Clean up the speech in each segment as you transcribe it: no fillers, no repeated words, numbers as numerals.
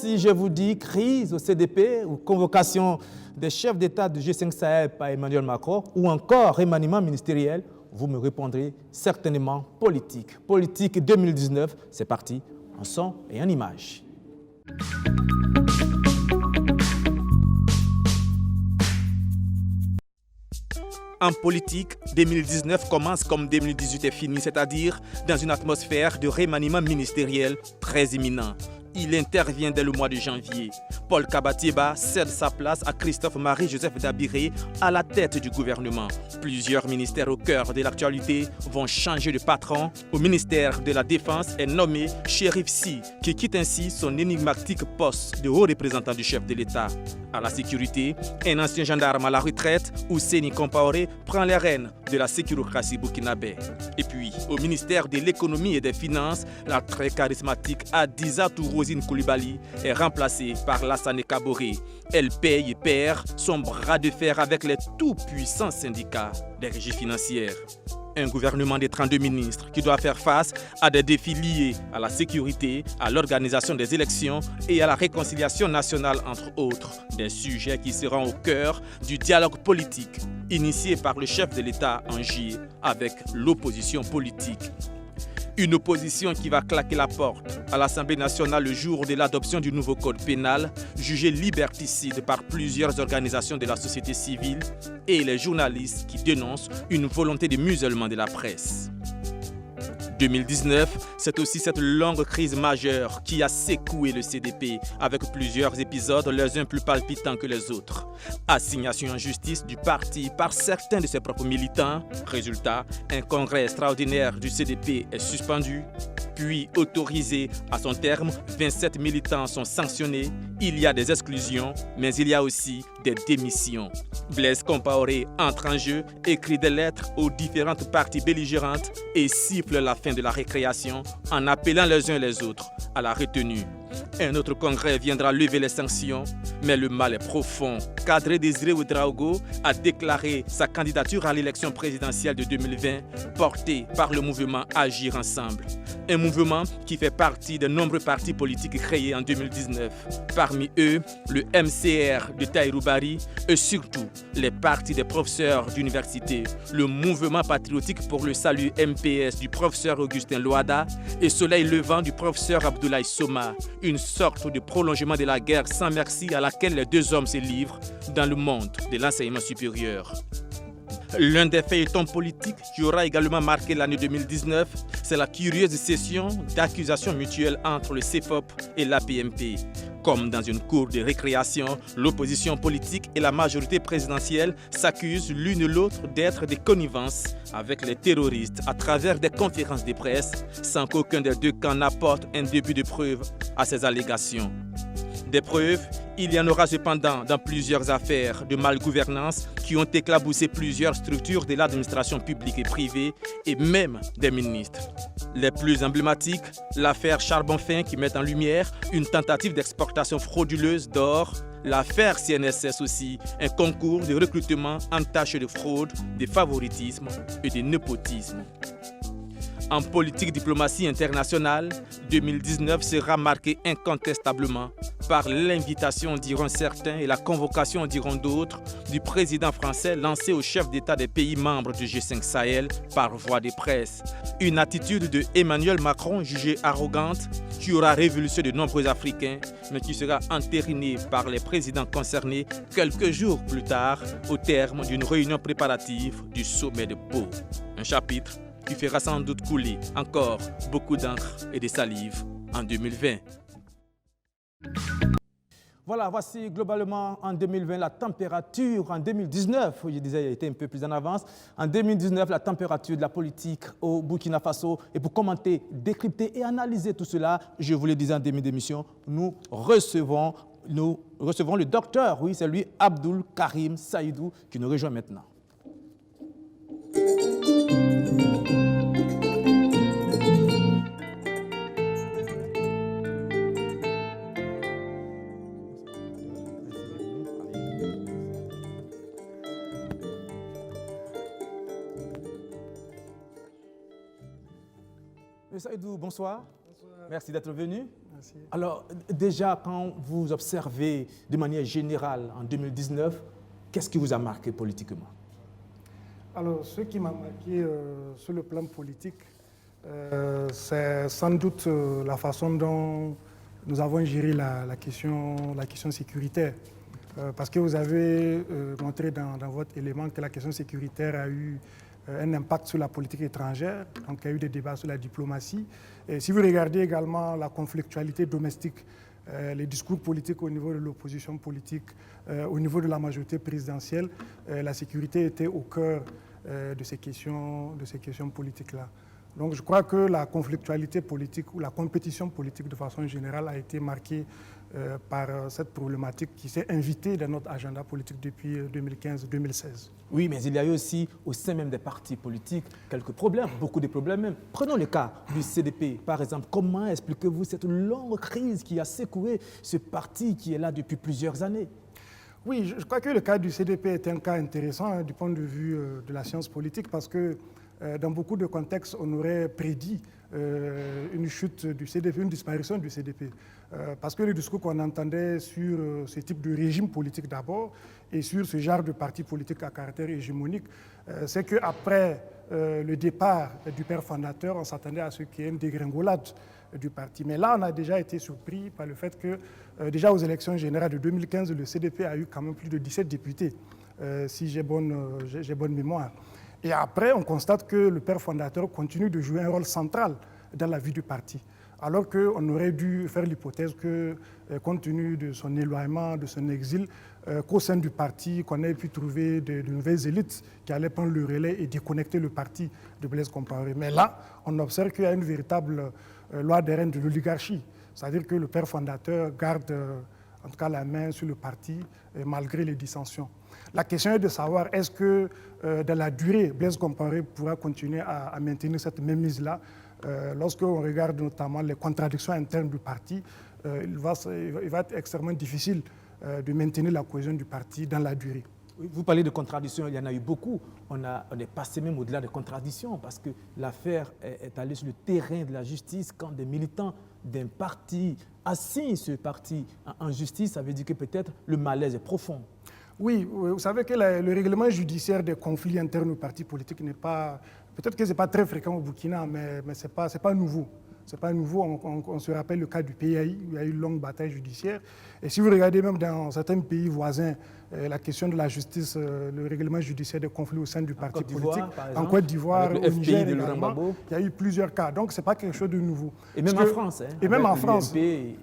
si je vous dis crise au CDP ou convocation des chefs d'État du G5 Sahel par Emmanuel Macron ou encore remaniement ministériel, vous me répondrez certainement politique. Politique 2019, c'est parti en son et en image. En politique, 2019 commence comme 2018 est fini, c'est-à-dire dans une atmosphère de remaniement ministériel très imminent. Il intervient dès le mois de janvier. Paul Kabatieba cède sa place à Christophe-Marie-Joseph Dabiré à la tête du gouvernement. Plusieurs ministères au cœur de l'actualité vont changer de patron. Au ministère de la Défense est nommé Chérif Sy, qui quitte ainsi son énigmatique poste de haut représentant du chef de l'État. À la sécurité, un ancien gendarme à la retraite, Ousseini Compaoré, prend les rênes de la sécurocratie burkinabé. Et puis, au ministère de l'Économie et des Finances, la très charismatique Adiza Tourosine Koulibaly est remplacée par Lassane Kaboré. Elle paye et perd son bras de fer avec les tout-puissants syndicats des régies financières. Un gouvernement de 32 ministres qui doit faire face à des défis liés à la sécurité, à l'organisation des élections et à la réconciliation nationale, entre autres. Des sujets qui seront au cœur du dialogue politique initié par le chef de l'État en juillet avec l'opposition politique. Une opposition qui va claquer la porte à l'Assemblée nationale le jour de l'adoption du nouveau code pénal, jugé liberticide par plusieurs organisations de la société civile et les journalistes qui dénoncent une volonté de musellement de la presse. 2019, c'est aussi cette longue crise majeure qui a secoué le CDP avec plusieurs épisodes, les uns plus palpitants que les autres. Assignation en justice du parti par certains de ses propres militants. Résultat, un congrès extraordinaire du CDP est suspendu. Puis autorisé à son terme, 27 militants sont sanctionnés. Il y a des exclusions, mais il y a aussi des démissions. Blaise Compaoré entre en jeu, écrit des lettres aux différentes parties belligérantes et siffle la fin de la récréation en appelant les uns les autres à la retenue. Un autre congrès viendra lever les sanctions, mais le mal est profond. Kadri Désiré Ouedraogo a déclaré sa candidature à l'élection présidentielle de 2020 portée par le mouvement Agir Ensemble. Un mouvement qui fait partie des nombreux partis politiques créés en 2019. Parmi eux, le MCR de Tahirou Barry et surtout les partis des professeurs d'université, le mouvement patriotique pour le salut MPS du professeur Augustin Loada et Soleil Levant du professeur Abdoulaye Soma. Une sorte de prolongement de la guerre sans merci à laquelle les deux hommes se livrent dans le monde de l'enseignement supérieur. L'un des feuilletons politiques qui aura également marqué l'année 2019, c'est la curieuse session d'accusations mutuelles entre le CEFOP et l'APMP. Comme dans une cour de récréation, l'opposition politique et la majorité présidentielle s'accusent l'une l'autre d'être des connivences avec les terroristes à travers des conférences de presse sans qu'aucun des deux camps n'apporte un début de preuve à ces allégations. Des preuves, il y en aura cependant dans plusieurs affaires de malgouvernance qui ont éclaboussé plusieurs structures de l'administration publique et privée et même des ministres. Les plus emblématiques, l'affaire Charbon-Fin qui met en lumière une tentative d'exportation frauduleuse d'or, l'affaire CNSS aussi, un concours de recrutement entaché de fraude, de favoritisme et de népotisme. En politique diplomatie internationale, 2019 sera marqué incontestablement par l'invitation, diront certains, et la convocation, diront d'autres, du président français lancé au chef d'État des pays membres du G5 Sahel par voie de presse. Une attitude de Emmanuel Macron jugée arrogante qui aura révulsé de nombreux Africains, mais qui sera entérinée par les présidents concernés quelques jours plus tard au terme d'une réunion préparative du sommet de Pau. Un chapitre qui fera sans doute couler encore beaucoup d'encre et de salive en 2020. Voilà, voici globalement en 2020 la température, en 2019, je disais, il a été un peu plus en avance, en 2019, la température de la politique au Burkina Faso. Et pour commenter, décrypter et analyser tout cela, je vous le disais en début d'émission, nous recevons le docteur, oui, c'est lui, Abdoul Karim Saïdou, qui nous rejoint maintenant. Saïdou, bonsoir. Bonsoir. Merci d'être venu. Merci. Alors, déjà, quand vous observez de manière générale en 2019, qu'est-ce qui vous a marqué politiquement? Alors, ce qui m'a marqué sur le plan politique, c'est sans doute la façon dont nous avons géré la question sécuritaire. Parce que vous avez montré dans votre élément que la question sécuritaire a eu un impact sur la politique étrangère, donc il y a eu des débats sur la diplomatie. Et si vous regardez également la conflictualité domestique, les discours politiques au niveau de l'opposition politique, au niveau de la majorité présidentielle, la sécurité était au cœur de ces questions politiques-là. Donc je crois que la conflictualité politique ou la compétition politique de façon générale a été marquée par cette problématique qui s'est invitée dans notre agenda politique depuis 2015-2016. Oui, mais il y a eu aussi au sein même des partis politiques quelques problèmes, beaucoup de problèmes même. Prenons le cas du CDP, par exemple. Comment expliquez-vous cette longue crise qui a secoué ce parti qui est là depuis plusieurs années? Oui, je crois que le cas du CDP est un cas intéressant du point de vue de la science politique parce que dans beaucoup de contextes, on aurait prédit une chute du CDP, une disparition du CDP. Parce que le discours qu'on entendait sur ce type de régime politique d'abord et sur ce genre de parti politique à caractère hégémonique, c'est qu'après le départ du père fondateur, on s'attendait à ce qu'il y ait une dégringolade du parti. Mais là, on a déjà été surpris par le fait que, déjà aux élections générales de 2015, le CDP a eu quand même plus de 17 députés, si j'ai bonne mémoire. Et après, on constate que le père fondateur continue de jouer un rôle central dans la vie du parti. Alors qu'on aurait dû faire l'hypothèse que, compte tenu de son éloignement, de son exil, qu'au sein du parti, qu'on ait pu trouver de nouvelles élites qui allaient prendre le relais et déconnecter le parti de Blaise Compaoré. Mais là, on observe qu'il y a une véritable loi des rênes de l'oligarchie. C'est-à-dire que le père fondateur garde en tout cas la main sur le parti malgré les dissensions. La question est de savoir est-ce que dans la durée, Blaise Compaoré pourra continuer à maintenir cette même mise-là. Lorsqu'on regarde notamment les contradictions internes du parti, il va être extrêmement difficile de maintenir la cohésion du parti dans la durée. Vous parlez de contradictions, il y en a eu beaucoup. On est passé même au-delà des contradictions parce que l'affaire est allée sur le terrain de la justice quand des militants d'un parti assignent ce parti en justice. Ça veut dire que peut-être le malaise est profond. Oui, vous savez que le règlement judiciaire des conflits internes aux partis politiques n'est pas... Peut-être que ce n'est pas très fréquent au Burkina, mais ce n'est pas nouveau. C'est pas nouveau, on se rappelle le cas du PAI, où il y a eu une longue bataille judiciaire. Et si vous regardez même dans certains pays voisins, la question de la justice, le règlement judiciaire des conflits au sein du parti politique, en Côte d'Ivoire, au Niger également, il y a eu plusieurs cas. Donc ce n'est pas quelque chose de nouveau. Et même en France. Et même en France,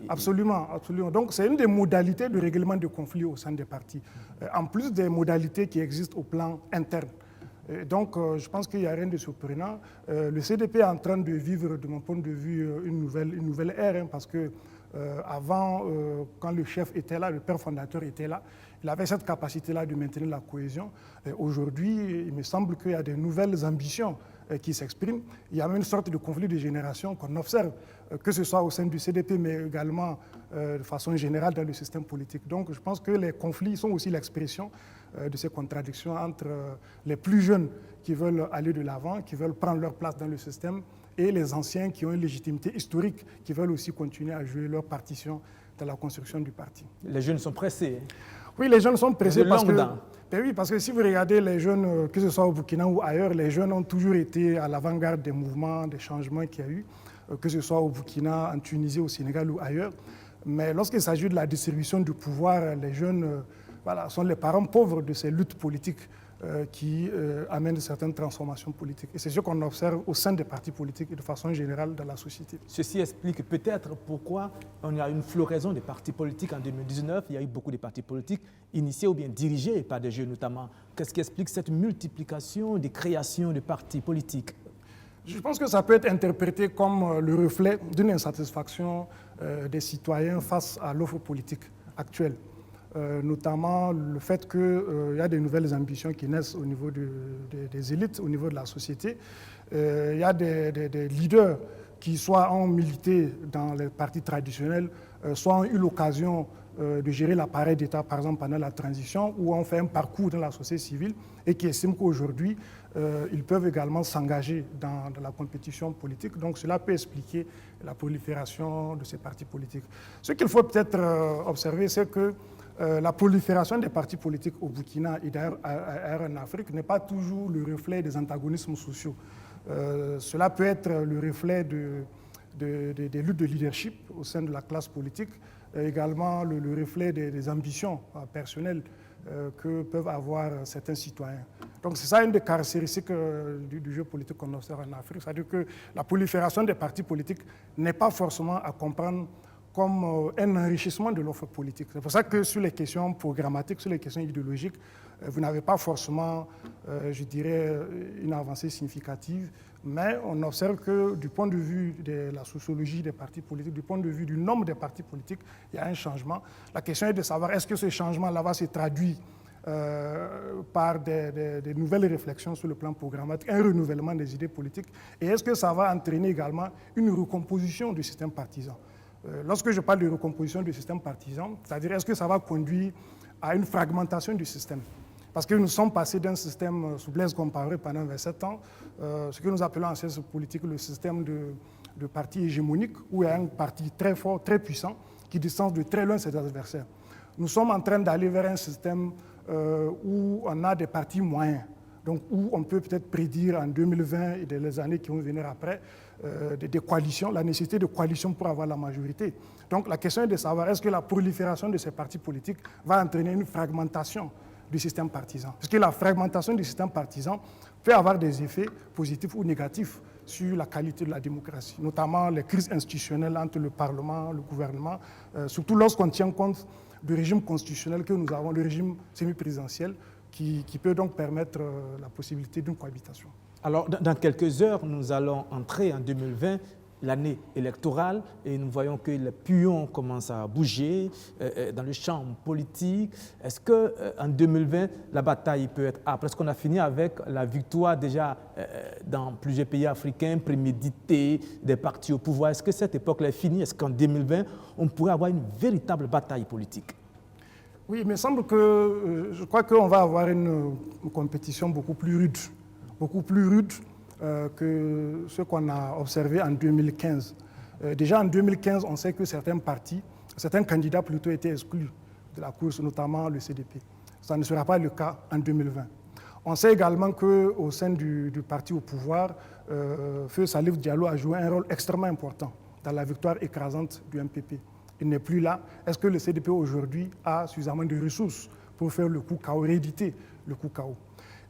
absolument, absolument. Donc c'est une des modalités de règlement de conflits au sein des partis, en plus des modalités qui existent au plan interne. Donc, je pense qu'il n'y a rien de surprenant. Le CDP est en train de vivre, de mon point de vue, une nouvelle ère, hein, parce que avant, quand le chef était là, le père fondateur était là, il avait cette capacité-là de maintenir la cohésion. Aujourd'hui, il me semble qu'il y a de nouvelles ambitions qui s'expriment. Il y a même une sorte de conflit de génération qu'on observe, que ce soit au sein du CDP, mais également de façon générale dans le système politique. Donc, je pense que les conflits sont aussi l'expression de ces contradictions entre les plus jeunes qui veulent aller de l'avant, qui veulent prendre leur place dans le système, et les anciens qui ont une légitimité historique, qui veulent aussi continuer à jouer leur partition dans la construction du parti. Les jeunes sont pressés. Oui, les jeunes sont pressés parce que si vous regardez les jeunes, que ce soit au Burkina ou ailleurs, les jeunes ont toujours été à l'avant-garde des mouvements, des changements qu'il y a eu, que ce soit au Burkina, en Tunisie, au Sénégal ou ailleurs. Mais lorsqu'il s'agit de la distribution du pouvoir, les jeunes sont les parents pauvres de ces luttes politiques qui amènent certaines transformations politiques. Et c'est ce qu'on observe au sein des partis politiques et de façon générale dans la société. Ceci explique peut-être pourquoi on a une floraison des partis politiques en 2019. Il y a eu beaucoup de partis politiques initiés ou bien dirigés par des jeunes notamment. Qu'est-ce qui explique cette multiplication des créations de partis politiques? Je pense que ça peut être interprété comme le reflet d'une insatisfaction des citoyens face à l'offre politique actuelle. Notamment le fait qu'il y a de nouvelles ambitions qui naissent au niveau des élites, au niveau de la société. Il y a des leaders qui soit ont milité dans les partis traditionnels, soit ont eu l'occasion de gérer l'appareil d'État, par exemple, pendant la transition, ou ont fait un parcours dans la société civile et qui estiment qu'aujourd'hui, ils peuvent également s'engager dans la compétition politique. Donc cela peut expliquer la prolifération de ces partis politiques. Ce qu'il faut peut-être observer, c'est que la prolifération des partis politiques au Burkina et d'ailleurs en Afrique n'est pas toujours le reflet des antagonismes sociaux. Cela peut être le reflet des luttes de leadership au sein de la classe politique, également le reflet des ambitions personnelles que peuvent avoir certains citoyens. Donc c'est ça une des caractéristiques du jeu politique qu'on observe en Afrique, c'est-à-dire que la prolifération des partis politiques n'est pas forcément à comprendre comme un enrichissement de l'offre politique. C'est pour ça que sur les questions programmatiques, sur les questions idéologiques, vous n'avez pas forcément, je dirais, une avancée significative, mais on observe que du point de vue de la sociologie des partis politiques, du point de vue du nombre des partis politiques, il y a un changement. La question est de savoir est-ce que ce changement-là va se traduire par des nouvelles réflexions sur le plan programmatique, un renouvellement des idées politiques, et est-ce que ça va entraîner également une recomposition du système partisan. Lorsque je parle de recomposition du système partisan, c'est-à-dire est-ce que ça va conduire à une fragmentation du système? Parce que nous sommes passés d'un système sous Blaise Compaoré pendant 27 ans, ce que nous appelons en sciences politiques le système de parti hégémonique, où il y a un parti très fort, très puissant, qui distance de très loin ses adversaires. Nous sommes en train d'aller vers un système où on a des partis moyens, donc où on peut peut-être prédire en 2020 et dans les années qui vont venir après, des coalitions, la nécessité de coalitions pour avoir la majorité. Donc la question est de savoir est-ce que la prolifération de ces partis politiques va entraîner une fragmentation du système partisan. Parce que la fragmentation du système partisan peut avoir des effets positifs ou négatifs sur la qualité de la démocratie, notamment les crises institutionnelles entre le Parlement, le gouvernement, surtout lorsqu'on tient compte du régime constitutionnel que nous avons, le régime semi-présidentiel, qui peut donc permettre la possibilité d'une cohabitation. Alors, dans quelques heures, nous allons entrer en 2020, l'année électorale, et nous voyons que les pions commencent à bouger dans le champ politique. Est-ce qu'en 2020, la bataille peut être âpre? Est-ce qu'on a fini avec la victoire déjà dans plusieurs pays africains, préméditée, des partis au pouvoir? Est-ce que cette époque-là est finie? Est-ce qu'en 2020, on pourrait avoir une véritable bataille politique? Oui, il me semble que je crois qu'on va avoir une compétition beaucoup plus rude que ce qu'on a observé en 2015. Déjà en 2015, on sait que certains candidats plutôt étaient exclus de la course, notamment le CDP. Ça ne sera pas le cas en 2020. On sait également qu'au sein du parti au pouvoir, Feu Salif Diallo a joué un rôle extrêmement important dans la victoire écrasante du MPP. Il n'est plus là. Est-ce que le CDP aujourd'hui a suffisamment de ressources pour faire le coup KO, rééditer le coup KO?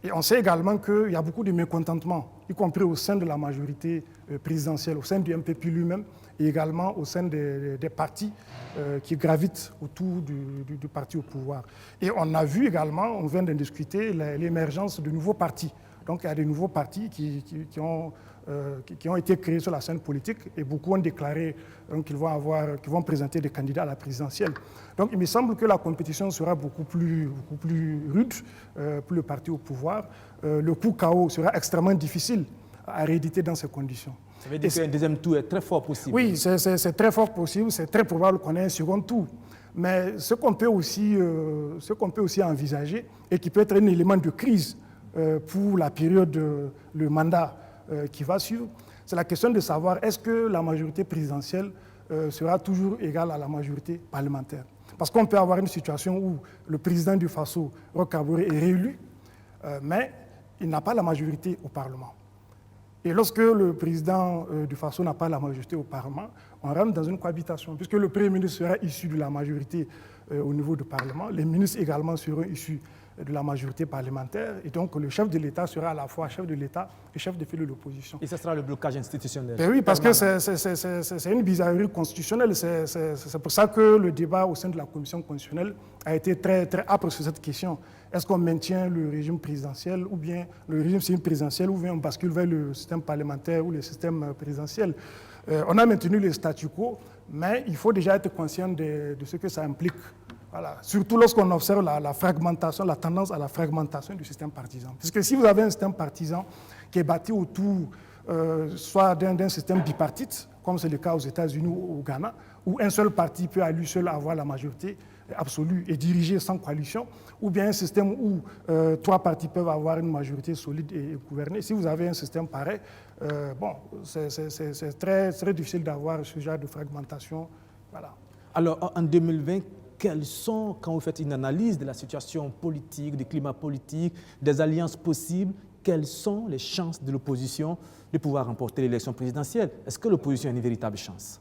Et on sait également qu'il y a beaucoup de mécontentement, y compris au sein de la majorité présidentielle, au sein du MPP lui-même, et également au sein des partis qui gravitent autour du parti au pouvoir. Et on a vu également, on vient d'en discuter, l'émergence de nouveaux partis. Donc il y a des nouveaux partis qui ont été créés sur la scène politique et beaucoup ont déclaré qu'ils vont présenter des candidats à la présidentielle. Donc il me semble que la compétition sera beaucoup plus rude pour le parti au pouvoir. Le coup KO sera extrêmement difficile à rééditer dans ces conditions. Ça veut dire qu'un deuxième tour est très fort possible. Oui, c'est très fort possible, c'est très probable qu'on ait un second tour. Mais ce qu'on peut aussi envisager et qui peut être un élément de crise pour la période, le mandat qui va suivre, c'est la question de savoir est-ce que la majorité présidentielle sera toujours égale à la majorité parlementaire. Parce qu'on peut avoir une situation où le président du Faso, Roch Kaboré, est réélu, mais il n'a pas la majorité au Parlement. Et lorsque le président du Faso n'a pas la majorité au Parlement, on rentre dans une cohabitation, puisque le Premier ministre sera issu de la majorité au niveau du Parlement, les ministres également seront issus de la majorité parlementaire, et donc le chef de l'État sera à la fois chef de l'État et chef de file de l'opposition. Et ce sera le blocage institutionnel. Ben oui, parce que c'est une bizarrerie constitutionnelle. C'est pour ça que le débat au sein de la commission constitutionnelle a été très, très âpre sur cette question. Est-ce qu'on maintient le régime présidentiel ou bien le régime semi-présidentiel ou bien on bascule vers le système parlementaire ou le système présidentiel? On a maintenu le statu quo, mais il faut déjà être conscient de ce que ça implique. Voilà. Surtout lorsqu'on observe la fragmentation, la tendance à la fragmentation du système partisan. Parce que si vous avez un système partisan qui est bâti autour soit d'un système bipartite, comme c'est le cas aux États-Unis ou au Ghana, où un seul parti peut à lui seul avoir la majorité, absolue et dirigée sans coalition, ou bien un système où 3 partis peuvent avoir une majorité solide et gouverner. Si vous avez un système pareil, c'est très, très difficile d'avoir ce genre de fragmentation. Voilà. Alors, en 2020, quelles sont, quand vous faites une analyse de la situation politique, du climat politique, des alliances possibles, quelles sont les chances de l'opposition de pouvoir remporter l'élection présidentielle? Est-ce que l'opposition a une véritable chance?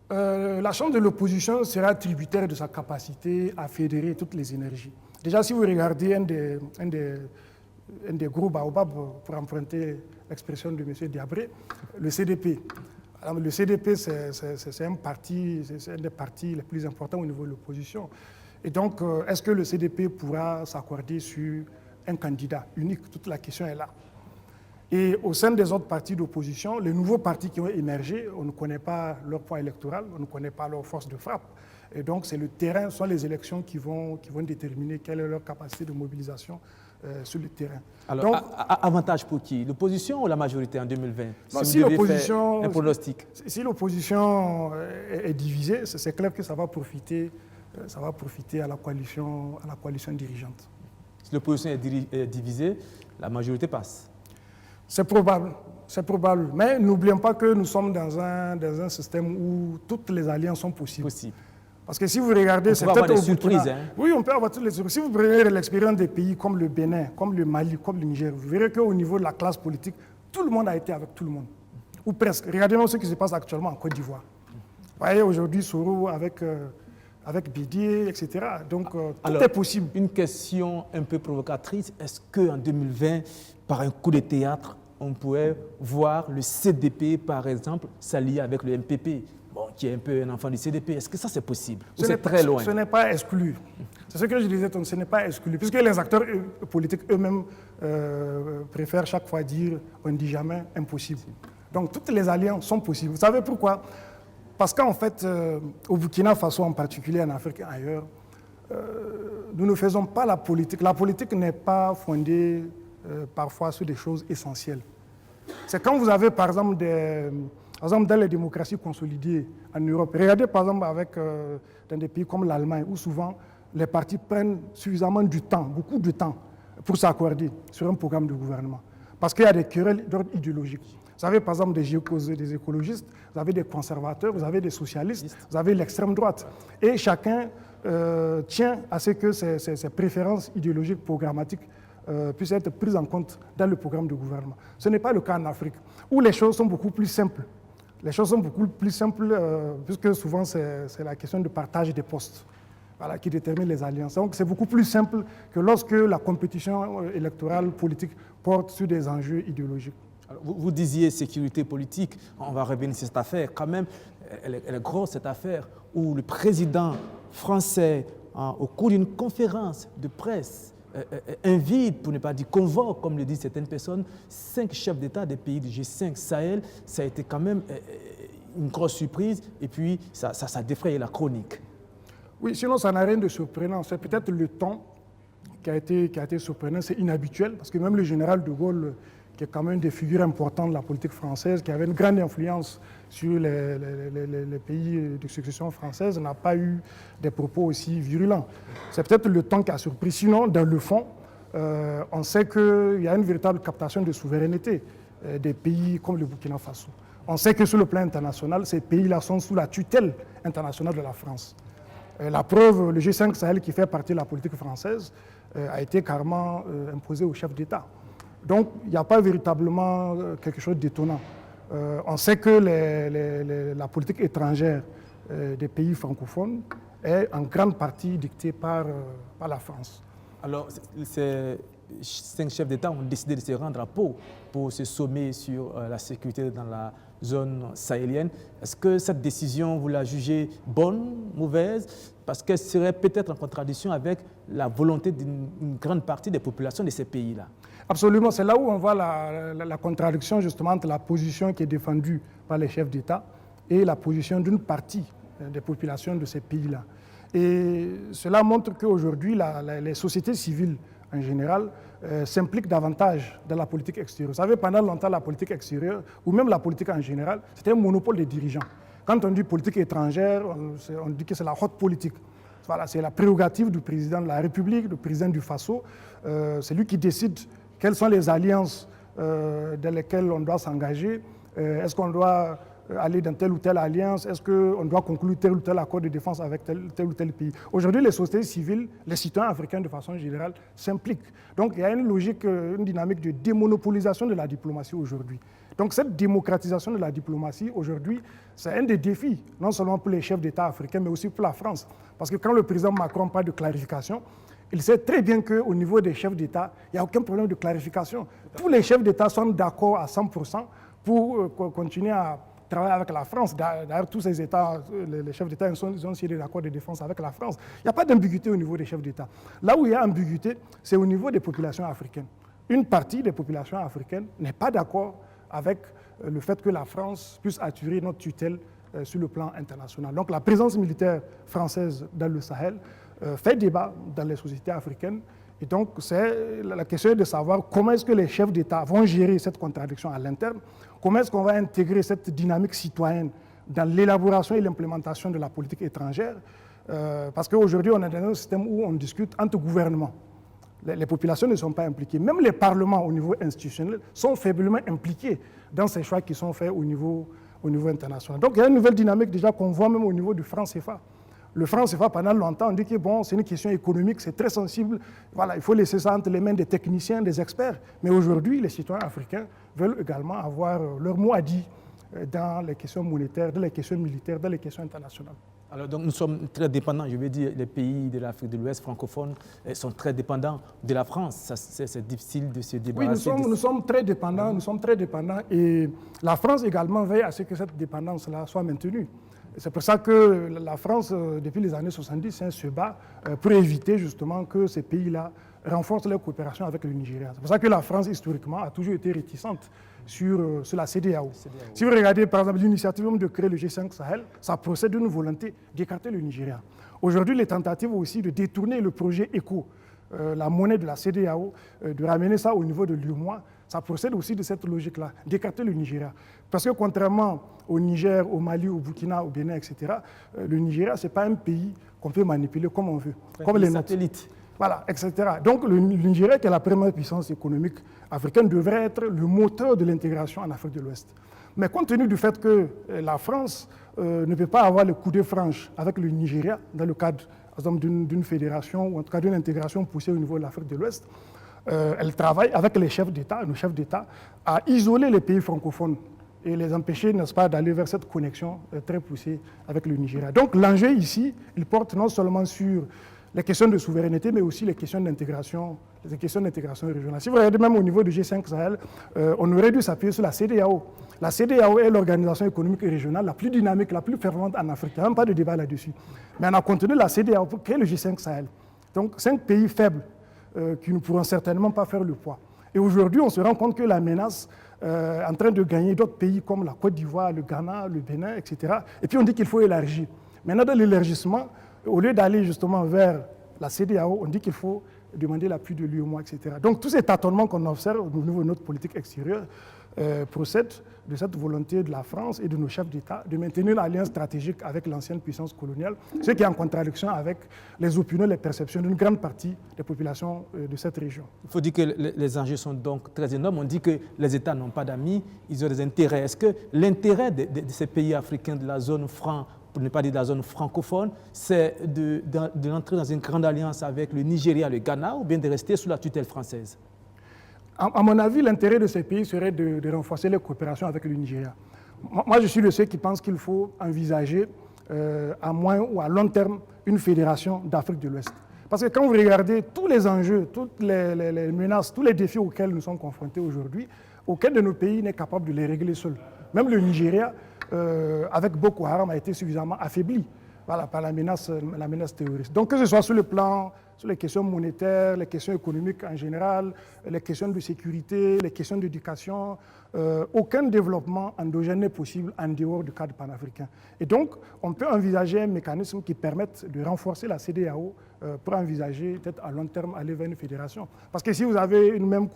La chance de l'opposition sera tributaire de sa capacité à fédérer toutes les énergies. Déjà, si vous regardez un des gros baobabs, pour emprunter l'expression de M. Diabré, le CDP. Alors, le CDP, c'est un des partis les plus importants au niveau de l'opposition. Et donc, est-ce que le CDP pourra s'accorder sur un candidat unique? Toute la question est là. Et au sein des autres partis d'opposition, les nouveaux partis qui ont émergé, on ne connaît pas leur poids électoral, on ne connaît pas leur force de frappe. Et donc, c'est le terrain, ce sont les élections qui vont déterminer quelle est leur capacité de mobilisation sur le terrain. Alors, donc, avantage pour qui? L'opposition ou la majorité en 2020? Si l'opposition, un pronostic. Si l'opposition est divisée, c'est clair que ça va profiter à la coalition dirigeante. Si l'opposition est divisée, la majorité passe. C'est probable. Mais n'oublions pas que nous sommes dans un système où toutes les alliances sont possibles. Parce que si vous regardez, c'est peut-être au Burkina. Oui, on peut avoir toutes les surprises. Si vous prenez l'expérience des pays comme le Bénin, comme le Mali, comme le Niger, vous verrez qu'au niveau de la classe politique, tout le monde a été avec tout le monde. Ou presque. Regardez-moi ce qui se passe actuellement en Côte d'Ivoire. Vous voyez, aujourd'hui, Soro avec Bédié, etc. Donc, tout est possible. Une question un peu provocatrice. Est-ce qu'en 2020, par un coup de théâtre, on pourrait voir le CDP, par exemple, s'allier avec le MPP, qui est un peu un enfant du CDP? Est-ce que ça, c'est possible? C'est très loin. Ce n'est pas exclu. C'est ce que je disais, ce n'est pas exclu. Puisque les acteurs politiques eux-mêmes préfèrent chaque fois dire « on ne dit jamais impossible ». Donc, toutes les alliances sont possibles. Vous savez pourquoi? Parce qu'en fait, au Burkina Faso en particulier, en Afrique et ailleurs, nous ne faisons pas la politique. La politique n'est pas fondée parfois sur des choses essentielles. C'est quand vous avez, par exemple, dans les démocraties consolidées en Europe, regardez par exemple dans des pays comme l'Allemagne, où souvent les partis prennent suffisamment du temps, beaucoup de temps, pour s'accorder sur un programme de gouvernement. Parce qu'il y a des querelles d'ordre idéologique. Vous avez par exemple des écologistes, vous avez des conservateurs, vous avez des socialistes, vous avez l'extrême droite. Et chacun tient à ce que ses préférences idéologiques, programmatiques, puissent être prises en compte dans le programme de gouvernement. Ce n'est pas le cas en Afrique, où les choses sont beaucoup plus simples. Les choses sont beaucoup plus simples, puisque souvent c'est la question de partage des postes qui détermine les alliances. Donc c'est beaucoup plus simple que lorsque la compétition électorale politique porte sur des enjeux idéologiques. Alors, vous disiez sécurité politique, on va revenir sur cette affaire. Quand même, elle est grosse cette affaire, où le président français, au cours d'une conférence de presse, invite, pour ne pas dire convoque, comme le disent certaines personnes, 5 chefs d'État des pays du G5 Sahel. Ça a été quand même une grosse surprise et puis ça défraye la chronique. Oui, sinon ça n'a rien de surprenant. C'est peut-être le ton qui a été surprenant, c'est inhabituel, parce que même le général de Gaulle, qui est quand même une des figures importantes de la politique française, qui avait une grande influence sur les pays de succession française, n'a pas eu des propos aussi virulents. C'est peut-être le temps qui a surpris. Sinon, dans le fond, on sait qu'il y a une véritable captation de souveraineté des pays comme le Burkina Faso. On sait que sur le plan international, ces pays-là sont sous la tutelle internationale de la France. La preuve, le G5 Sahel, qui fait partie de la politique française, a été carrément imposé au chef d'État. Donc, il n'y a pas véritablement quelque chose d'étonnant. On sait que la politique étrangère des pays francophones est en grande partie dictée par la France. Alors, ces 5 chefs d'État ont décidé de se rendre à Pau pour se sommer sur la sécurité dans la zone sahélienne. Est-ce que cette décision, vous la jugez bonne, mauvaise? Parce qu'elle serait peut-être en contradiction avec la volonté d'une grande partie des populations de ces pays-là. Absolument, c'est là où on voit la contradiction justement entre la position qui est défendue par les chefs d'État et la position d'une partie des populations de ces pays-là. Et cela montre qu'aujourd'hui, les sociétés civiles en général s'impliquent davantage dans la politique extérieure. Vous savez, pendant longtemps, la politique extérieure, ou même la politique en général, c'était un monopole des dirigeants. Quand on dit politique étrangère, on dit que c'est la haute politique. voilà, c'est la prérogative du président de la République, du président du Faso. C'est lui qui décide quelles sont les alliances dans lesquelles on doit s'engager. Est-ce qu'on doit aller dans telle ou telle alliance? Est-ce qu'on doit conclure tel ou tel accord de défense avec tel ou tel pays? Aujourd'hui, les sociétés civiles, les citoyens africains de façon générale s'impliquent. Donc il y a une logique, une dynamique de démonopolisation de la diplomatie aujourd'hui. Donc cette démocratisation de la diplomatie aujourd'hui, c'est un des défis, non seulement pour les chefs d'État africains, mais aussi pour la France. Parce que quand le président Macron parle de clarification, il sait très bien qu'au niveau des chefs d'État, il n'y a aucun problème de clarification. Tous les chefs d'État sont d'accord à 100% pour continuer à travailler avec la France. D'ailleurs, tous ces États, les chefs d'État, ils ont signé des accords de défense avec la France. Il n'y a pas d'ambiguïté au niveau des chefs d'État. Là où il y a ambiguïté, c'est au niveau des populations africaines. Une partie des populations africaines n'est pas d'accord avec le fait que la France puisse assurer notre tutelle sur le plan international. Donc la présence militaire française dans le Sahel fait débat dans les sociétés africaines. Et donc, la question est de savoir comment est-ce que les chefs d'État vont gérer cette contradiction à l'interne, comment est-ce qu'on va intégrer cette dynamique citoyenne dans l'élaboration et l'implémentation de la politique étrangère, parce qu'aujourd'hui, on est dans un système où on discute entre gouvernements. Les populations ne sont pas impliquées. Même les parlements au niveau institutionnel sont faiblement impliqués dans ces choix qui sont faits au niveau international. Donc, il y a une nouvelle dynamique déjà qu'on voit même au niveau du franc CFA. Le franc CFA, pendant longtemps, on dit que bon, c'est une question économique, c'est très sensible. Voilà, il faut laisser ça entre les mains des techniciens, des experts. Mais aujourd'hui, les citoyens africains veulent également avoir leur mot à dire dans les questions monétaires, dans les questions militaires, dans les questions internationales. Alors donc nous sommes très dépendants, je veux dire, les pays de l'Afrique de l'Ouest francophones sont très dépendants de la France. C'est difficile de se débarrasser. Oui, nous sommes très dépendants, et la France également veille à ce que cette dépendance-là soit maintenue. C'est pour ça que la France, depuis les années 70, se bat pour éviter justement que ces pays-là renforcent leur coopération avec le Nigeria. C'est pour ça que la France, historiquement, a toujours été réticente sur la CEDEAO. Si vous regardez, par exemple, l'initiative de créer le G5 Sahel, ça procède d'une volonté d'écarter le Nigeria. Aujourd'hui, les tentatives aussi de détourner le projet ECO, la monnaie de la CEDEAO, de ramener ça au niveau de l'UEMOA, ça procède aussi de cette logique-là, d'écarter le Nigeria. Parce que contrairement au Niger, au Mali, au Burkina, au Bénin, etc., le Nigeria, ce n'est pas un pays qu'on peut manipuler comme on veut, comme les satellites. Voilà, etc. Donc le Nigeria, qui est la première puissance économique africaine, devrait être le moteur de l'intégration en Afrique de l'Ouest. Mais compte tenu du fait que la France ne peut pas avoir le coup de franche avec le Nigeria dans le cadre d'une fédération ou en tout cas d'une intégration poussée au niveau de l'Afrique de l'Ouest, elle travaille avec les chefs d'État, nos chefs d'État, à isoler les pays francophones et les empêcher, n'est-ce pas, d'aller vers cette connexion très poussée avec le Nigeria. Donc l'enjeu ici, il porte non seulement sur les questions de souveraineté, mais aussi les questions d'intégration régionale. Si vous regardez même au niveau du G5 Sahel, on aurait dû s'appuyer sur la CEDEAO. La CEDEAO est l'organisation économique et régionale la plus dynamique, la plus fervente en Afrique. Il n'y a même pas de débat là-dessus. Mais on a continué la CEDEAO pour créer le G5 Sahel. Donc 5 pays faibles qui ne pourront certainement pas faire le poids. Et aujourd'hui, on se rend compte que la menace est en train de gagner d'autres pays comme la Côte d'Ivoire, le Ghana, le Bénin, etc. Et puis on dit qu'il faut élargir. Maintenant, dans l'élargissement, au lieu d'aller justement vers la CEDEAO, on dit qu'il faut demander l'appui de l'UEMOA, etc. Donc tous ces tâtonnements qu'on observe au niveau de notre politique extérieure procèdent de cette volonté de la France et de nos chefs d'État de maintenir une alliance stratégique avec l'ancienne puissance coloniale, ce qui est en contradiction avec les opinions, les perceptions d'une grande partie des populations de cette région. Il faut dire que les enjeux sont donc très énormes. On dit que les États n'ont pas d'amis, ils ont des intérêts. Est-ce que l'intérêt de ces pays africains de la zone franc, pour ne pas dire de la zone francophone, c'est d'entrer dans une grande alliance avec le Nigeria, le Ghana, ou bien de rester sous la tutelle française? À mon avis, l'intérêt de ces pays serait de renforcer les coopérations avec le Nigeria. Moi, je suis de ceux qui pensent qu'il faut envisager à moyen ou à long terme une fédération d'Afrique de l'Ouest. Parce que quand vous regardez tous les enjeux, toutes les menaces, tous les défis auxquels nous sommes confrontés aujourd'hui, aucun de nos pays n'est capable de les régler seul. Même le Nigeria, avec Boko Haram, a été suffisamment affaibli par la menace terroriste. Donc que ce soit sur les questions monétaires, les questions économiques en général, les questions de sécurité, les questions d'éducation, aucun développement endogène n'est possible en dehors du cadre panafricain. Et donc, on peut envisager un mécanisme qui permette de renforcer la CEDEAO pour envisager peut-être à long terme aller vers une fédération. Parce que si vous avez une même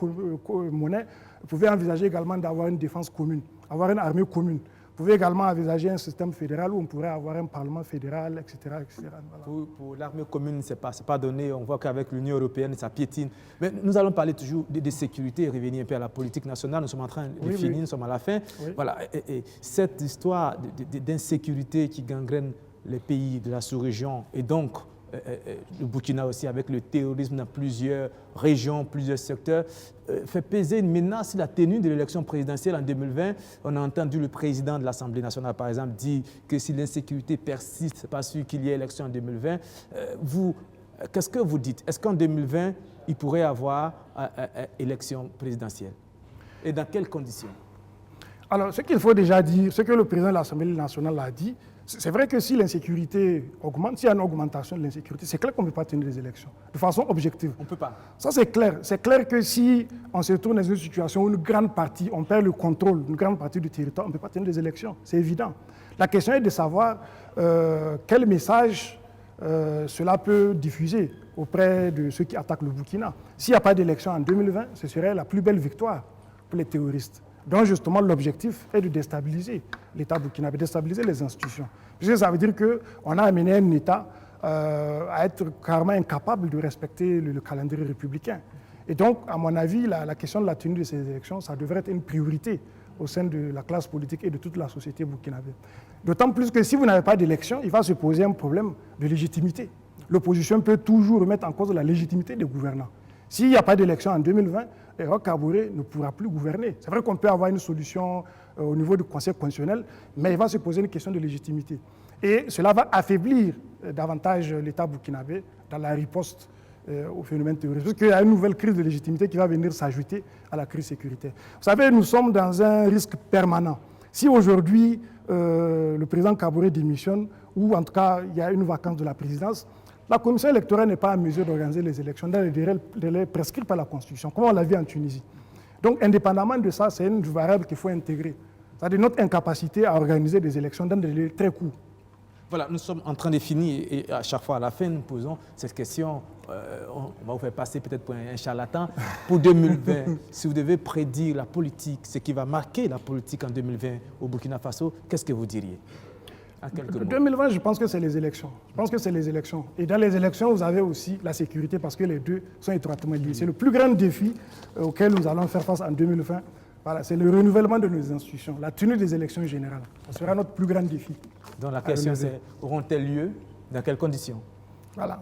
monnaie, vous pouvez envisager également d'avoir une défense commune, avoir une armée commune. Vous pouvez également envisager un système fédéral où on pourrait avoir un parlement fédéral, etc. etc. Voilà. Pour l'armée commune, ce n'est pas donné. On voit qu'avec l'Union européenne, ça piétine. Mais nous allons parler toujours de sécurité et revenir un peu à la politique nationale. Nous sommes en train de finir, nous sommes à la fin. Oui. Voilà. Et cette histoire d'insécurité qui gangrène les pays de la sous-région et donc le Burkina aussi avec le terrorisme dans plusieurs régions, plusieurs secteurs, fait peser une menace sur la tenue de l'élection présidentielle en 2020. On a entendu le président de l'Assemblée nationale, par exemple, dire que si l'insécurité persiste, ce n'est pas sûr qu'il y ait élection en 2020. Qu'est-ce que vous dites? Est-ce qu'en 2020, il pourrait y avoir élection présidentielle? Et dans quelles conditions? Alors, ce qu'il faut déjà dire, ce que le président de l'Assemblée nationale a dit, c'est vrai que si l'insécurité augmente, s'il y a une augmentation de l'insécurité, c'est clair qu'on ne peut pas tenir des élections, de façon objective. On ne peut pas. Ça, c'est clair. C'est clair que si on se trouve dans une situation où une grande partie, on perd le contrôle d'une grande partie du territoire, on ne peut pas tenir des élections. C'est évident. La question est de savoir quel message cela peut diffuser auprès de ceux qui attaquent le Burkina. S'il n'y a pas d'élection en 2020, ce serait la plus belle victoire pour les terroristes. Donc justement, l'objectif est de déstabiliser l'État burkinabé, déstabiliser les institutions. Puisque ça veut dire qu'on a amené un État à être carrément incapable de respecter le calendrier républicain. Et donc, à mon avis, la question de la tenue de ces élections, ça devrait être une priorité au sein de la classe politique et de toute la société burkinabé. D'autant plus que si vous n'avez pas d'élection, il va se poser un problème de légitimité. L'opposition peut toujours remettre en cause la légitimité des gouvernants. S'il n'y a pas d'élection en 2020, Roch Kaboré ne pourra plus gouverner. C'est vrai qu'on peut avoir une solution au niveau du Conseil constitutionnel, mais il va se poser une question de légitimité. Et cela va affaiblir davantage l'État burkinabé dans la riposte au phénomène terroriste. Parce qu'il y a une nouvelle crise de légitimité qui va venir s'ajouter à la crise sécuritaire. Vous savez, nous sommes dans un risque permanent. Si aujourd'hui, le président Kaboré démissionne, ou en tout cas, il y a une vacance de la présidence, la commission électorale n'est pas en mesure d'organiser les élections dans les délais prescrits par la Constitution, comme on l'a vu en Tunisie. Donc, indépendamment de ça, c'est une variable qu'il faut intégrer. C'est-à-dire notre incapacité à organiser des élections dans des délais très courts. Voilà, nous sommes en train de finir et à chaque fois à la fin, nous posons cette question. On va vous faire passer peut-être pour un charlatan. Pour 2020, si vous devez prédire la politique, ce qui va marquer la politique en 2020 au Burkina Faso, qu'est-ce que vous diriez? 2020, je pense que c'est les élections. Je pense que c'est les élections. Et dans les élections, vous avez aussi la sécurité parce que les deux sont étroitement liés. C'est le plus grand défi auquel nous allons faire face en 2020. Voilà, c'est le renouvellement de nos institutions, la tenue des élections générales. Ça sera notre plus grand défi. Donc la question c'est, auront-elles lieu? Dans quelles conditions? Voilà.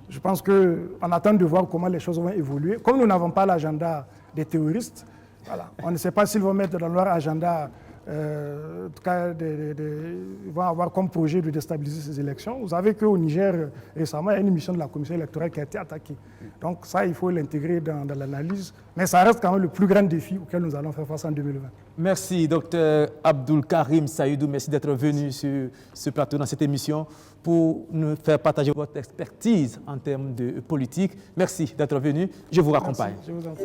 Je pense qu'on attend de voir comment les choses vont évoluer. Comme nous n'avons pas l'agenda des terroristes, voilà, on ne sait pas s'ils vont mettre dans leur agenda en tout cas, ils vont avoir comme projet de déstabiliser ces élections. Vous savez qu'au Niger, récemment, il y a une mission de la commission électorale qui a été attaquée. Donc ça, il faut l'intégrer dans l'analyse. Mais ça reste quand même le plus grand défi auquel nous allons faire face en 2020. Merci, Dr Abdoul Karim Saïdou. Merci d'être venu sur ce plateau dans cette émission pour nous faire partager votre expertise en termes de politique. Merci d'être venu. Je vous raccompagne. Merci, je vous en prie.